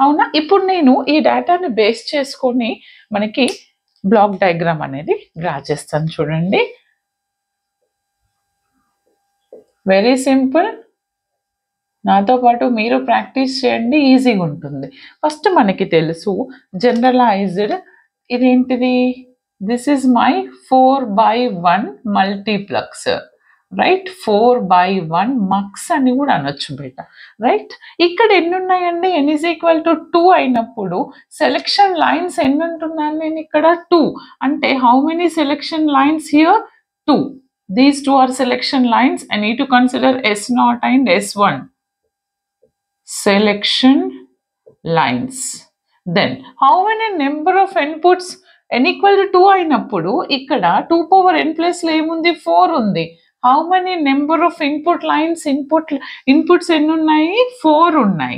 అవునా? ఇప్పుడు నేను ఈ డేటాని బేస్ చేసుకొని మనకి బ్లాక్ డయాగ్రామ్ అనేది డ్రా చేస్తాను చూడండి. Very simple. నాతో పాటు మీరు ప్రాక్టీస్ చేయండి, ఈజీగా ఉంటుంది. ఫస్ట్ మనకి తెలుసు జనరలైజ్డ్ ఇదేంటిది, this is my 4/1 multiplex, right? 4/1 mux అని కూడా అనొచ్చు బేట, రైట్? ఇక్కడ ఎన్ని ఉన్నాయండి? n ఈజ్ ఈక్వల్ టు 2 అయినప్పుడు సెలెక్షన్ లైన్స్ ఎన్ని ఉంటున్నాను నేను ఇక్కడ? 2. అంటే how many selection lines here? 2. These two are selection lines. I need to consider S0 and S1. Selection lines. Then how many number of inputs? n equal to 2 అయినప్పుడు ఇక్కడ 2 power n plus లో ఏముంది? 4 ఉంది. How many number of input lines? Inputs ఎన్ని ఉన్నాయి? 4 ఉన్నాయి.